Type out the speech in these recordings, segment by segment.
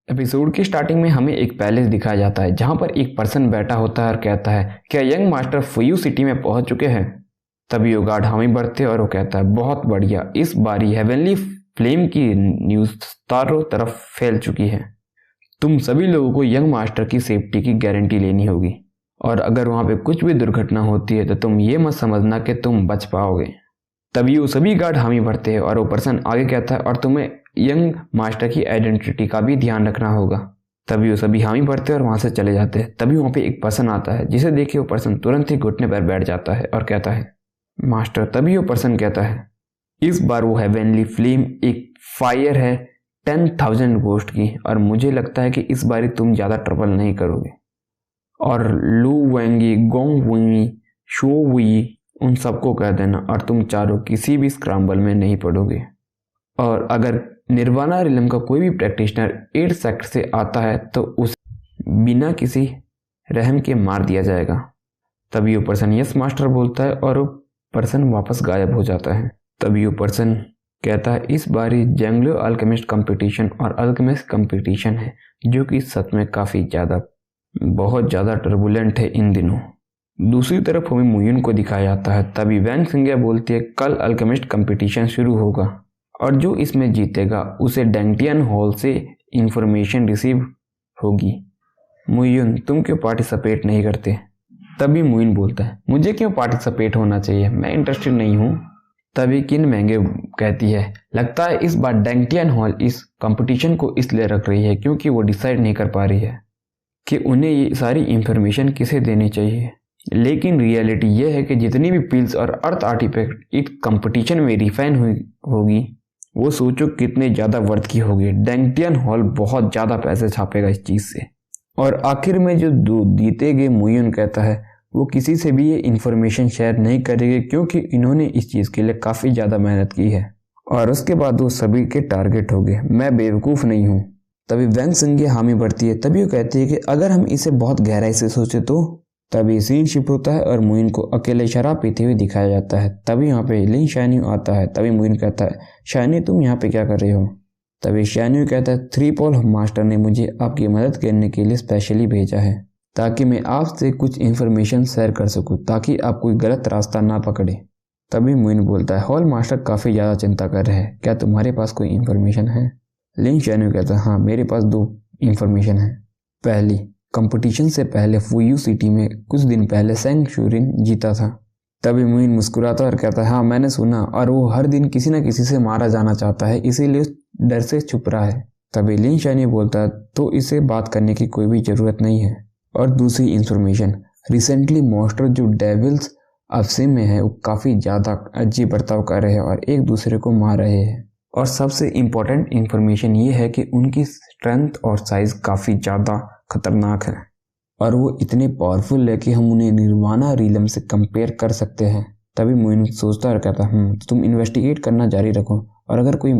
Episode की starting में हमें एक पैलेस दिखाया जाता है जहां पर एक पर्सन बैठा होता है और कहता है, क्या यंग मास्टर फुयू सिटी में पहुंच चुके हैं। तभी वो गार्ड हामी बढ़ते और वो कहता है, बहुत बढ़िया, इस बारी हेवनली फ्लेम की न्यूज़ चारों तरफ फैल चुकी है। तुम सभी लोगों को यंग मास्टर की सेफ्टी की गारंटी लेनी होगी और अगर वहां पे कुछ भी दुर्घटना होती है तो तुम ये मत समझना कि तुम बच पाओगे। तभी वो सभी गार्ड हामी भरते हैं और वो पर्सन आगे कहता है, और तुम्हें यंग मास्टर की आइडेंटिटी का भी ध्यान रखना होगा। तभी वो सभी हामी भरते हैं और वहां से चले जाते हैं। तभी वहां पे एक पर्सन आता है जिसे देखे वो पर्सन तुरंत ही घुटने पर बैठ जाता है और कहता है, मास्टर। तभी वो पर्सन कहता है, इस बार वो हेवनली फ्लेम एक फायर है 10,000 गोस्ट की और मुझे लगता है कि इस बारी तुम ज़्यादा ट्रबल नहीं करोगे। और लू Vengi, gong we, show we, उन सबको कह देना और तुम चारों किसी भी स्क्रैम्बल में नहीं पड़ोगे। और अगर निर्वाणा रिलम का कोई भी प्रैक्टिशनर 8 सेक्टर से आता है तो उसे बिना किसी रहम के मार दिया जाएगा। तभी वो पर्सन यस मास्टर बोलता है और वो पर्सन वापस गायब हो जाता है। तभी वो पर्सन कहता है, इस बारी जंगलो अल्केमिस्ट कंपटीशन और अल्केमिस्ट कंपटीशन है जो कि सच में काफ़ी बहुत ज़्यादा टर्बुलेंट है इन दिनों। दूसरी तरफ हमें मुयुन को दिखाया जाता है। तभी वैंग सिंगिया बोलती है, कल अल्केमिस्ट कंपटीशन शुरू होगा और जो इसमें जीतेगा उसे डैंगटियन हॉल से इंफॉर्मेशन रिसीव होगी। मुयुन, तुम क्यों पार्टिसिपेट नहीं करते। तभी मुयुन बोलता है, मुझे क्यों पार्टिसिपेट होना चाहिए, मैं इंटरेस्टेड नहीं हूँ। तभी किन महंगे कहती है, लगता है इस बार डैंगटियन हॉल इस कंपटीशन को इसलिए रख रही है क्योंकि वो डिसाइड नहीं कर पा रही है कि उन्हें ये सारी इंफॉर्मेशन किसे देनी चाहिए। लेकिन रियलिटी ये है कि जितनी भी पिल्स और अर्थ आर्टिफैक्ट इस कंपटीशन में रिफाइन होगी वो सोचो कितने ज़्यादा वर्थ की होगी। डैंगटियन हॉल बहुत ज़्यादा पैसे छापेगा इस चीज़ से। और आखिर में जो जीते गए मुयुन कहता है वो किसी से भी ये इन्फॉर्मेशन शेयर नहीं करेंगे क्योंकि इन्होंने इस चीज़ के लिए काफ़ी ज़्यादा मेहनत की है। और उसके बाद वो सभी के टारगेट हो गए। मैं बेवकूफ़ नहीं हूँ। तभी वैंग सिंगिया हामी बढ़ती है। तभी वो कहती है कि अगर हम इसे बहुत गहराई से सोचे तो। तभी सीन शिफ्ट होता है और मुइन को अकेले शराब पीते हुए दिखाया जाता है। तभी यहाँ पे लिन शाइनी आता है। तभी मुइन कहता है, शाइनी तुम यहाँ पे क्या कर रहे हो। तभी शाइनी कहता है, 3 पॉल मास्टर ने मुझे आपकी मदद करने के लिए स्पेशली भेजा है ताकि मैं आपसे कुछ इन्फॉर्मेशन शेयर कर सकूँ ताकि आप कोई गलत रास्ता ना पकड़े। तभी मुइन बोलता है, हॉल मास्टर काफ़ी ज़्यादा चिंता कर रहे हैं, क्या तुम्हारे पास कोई इन्फॉर्मेशन है। लिन शाइनी कहता है, हाँ मेरे पास 2 इन्फॉर्मेशन है। पहली, कंपटीशन से पहले फुयू सिटी में कुछ दिन पहले सेंग शुरिन जीता था। तभी मुइन मुस्कुराता और कहता है, हाँ मैंने सुना, और वो हर दिन किसी न किसी से मारा जाना चाहता है इसीलिए डर से छुप रहा है। तभी लिन शाइनी बोलता है, तो इसे बात करने की कोई भी ज़रूरत नहीं है। और दूसरी इंफॉर्मेशन, रिसेंटली मॉन्स्टर जो डेविल्स अफसिम में है वो काफ़ी ज़्यादा अजीब बर्ताव कर रहे हैं और एक दूसरे को मार रहे हैं। और सबसे इम्पोर्टेंट इंफॉर्मेशन ये है कि उनकी स्ट्रेंथ और साइज़ काफ़ी ज़्यादा खतरनाक है और वो इतने पावरफुल है कि हम उन्हें निर्वाणा रिलम से कंपेयर कर सकते हैं। तभी मुइन सोचता और कहता, तुम इन्वेस्टिगेट करना जारी रखो और अगर कोई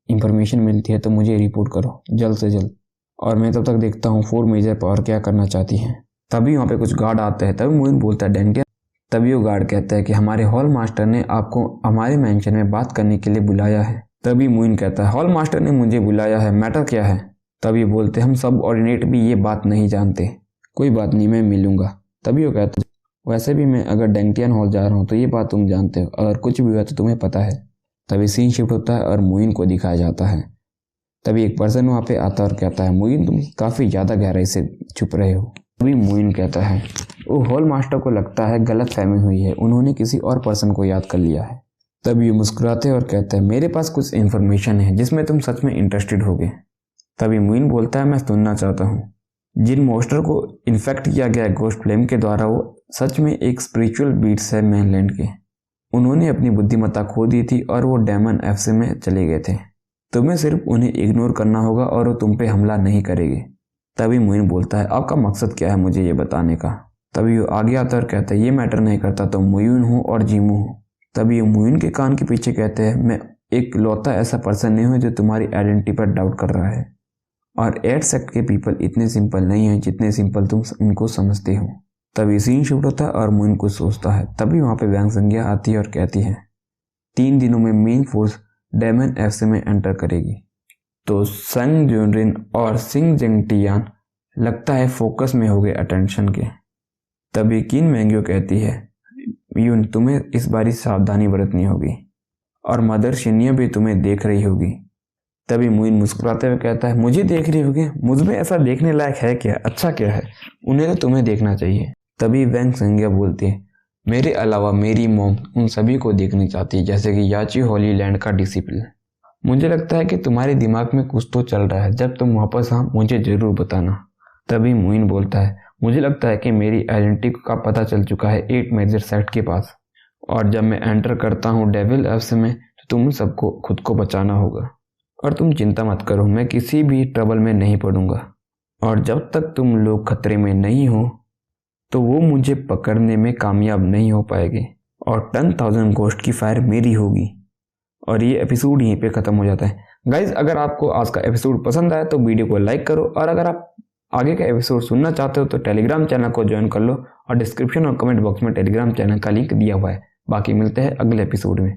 इंफॉर्मेशन मिलती है तो मुझे रिपोर्ट करो जल्द से जल्द, और मैं तब तक देखता हूँ 4 मेजर पावर क्या करना चाहती हैं। तभी वहाँ पे कुछ गार्ड आते हैं। तभी मुइन बोलता है, डैंगटियन। तभी वो गार्ड कहता है कि हमारे हॉल मास्टर ने आपको हमारे मैंशन में बात करने के लिए बुलाया है। तभी मुइन कहता है, हॉल मास्टर ने मुझे बुलाया है, मैटर क्या है। तभी बोलते, हम सब ऑर्डिनेट भी ये बात नहीं जानते। कोई बात नहीं, मैं मिलूंगा। तभी वो कहता है, वैसे भी मैं अगर डैंगटियन हॉल जा रहा हूँ तो ये बात तुम जानते हो, अगर कुछ भी हुआ तो तुम्हें पता है। तभी सीन शिफ्ट होता है और मुइन को दिखाया जाता है। तभी एक पर्सन वहाँ पे आता और कहता है, मुइन तुम काफ़ी ज़्यादा गहराई से छुप रहे हो। तभी मुइन कहता है, वो हॉल मास्टर को लगता है गलत फहमी हुई है, उन्होंने किसी और पर्सन को याद कर लिया है। तभी वो मुस्कुराते और कहते हैं, मेरे पास कुछ इन्फॉर्मेशन है जिसमें तुम सच में इंटरेस्टेड होगे। तभी मुइन बोलता है, मैं सुनना चाहता हूँ। जिन मोस्टर को इन्फेक्ट किया गया गोस्ट फ्लेम के द्वारा वो सच में एक स्पिरिचुअल बीट्स है मेनलैंड के। उन्होंने अपनी बुद्धिमत्ता खो दी थी और वो डेमन एफसी में चले गए थे। तुम्हें सिर्फ उन्हें इग्नोर करना होगा और वो तुम पे हमला नहीं करेंगे। तभी मुइन बोलता है, आपका मकसद क्या है मुझे ये बताने का। तभी वो आगे आता और कहता है, ये मैटर नहीं करता तो मुइन हूँ और जीमू हूँ। तभी वो मुइन के कान के पीछे कहते हैं, मैं एक लौता ऐसा पर्सन नहीं हूँ जो तुम्हारी आइडेंटिटी पर डाउट कर रहा है और 8 सेक्ट के पीपल इतने सिंपल नहीं हैं जितने सिंपल तुम उनको समझते हो। तभी सीन शिफ्ट होता है और मुइन कुछ सोचता है। तभी वहाँ पे वैंग सिंगिया आती है और कहती है, 3 दिनों में मेन फोर्स डेमन एफसी में एंटर करेगी। तो संग जुनरिन और सिंग जेंगटियान लगता है फोकस में हो गए अटेंशन के। तभी किन मैंग्यो कहती है, यून तुम्हें इस बारी सावधानी बरतनी होगी और मदर शिन्या भी तुम्हें देख रही होगी। तभी मुइन मुस्कुराते हुए कहता है, मुझे देख रही होगी? मुझमें ऐसा देखने लायक है क्या? अच्छा क्या है? उन्हें तो तुम्हें देखना चाहिए। तभी वैंग संज्ञा बोलती है, मेरे अलावा मेरी मॉम उन सभी को देखनी चाहती है, जैसे कि याची होलीलैंड का डिसिप्लिन। मुझे लगता है कि तुम्हारे दिमाग में कुछ तो चल रहा है, जब तुम वापस आओ मुझे जरूर बताना। तभी मुइन बोलता है, मुझे लगता है कि मेरी आइडेंटिटी का पता चल चुका है 8 मेजर सेट के पास, और जब मैं एंटर करता हूँ डेविल एप्स में तो तुम सबको खुद को बचाना होगा। और तुम चिंता मत करो, मैं किसी भी ट्रबल में नहीं पड़ूंगा, और जब तक तुम लोग खतरे में नहीं हो तो वो मुझे पकड़ने में कामयाब नहीं हो पाएंगे, और 10,000 घोस्ट की फायर मेरी होगी। और ये एपिसोड यहीं पे ख़त्म हो जाता है। गाइज, अगर आपको आज का एपिसोड पसंद आया तो वीडियो को लाइक करो, और अगर आप आगे का एपिसोड सुनना चाहते हो तो टेलीग्राम चैनल को ज्वाइन कर लो, और डिस्क्रिप्शन और कमेंट बॉक्स में टेलीग्राम चैनल का लिंक दिया हुआ है। बाकी मिलते हैं अगले एपिसोड में।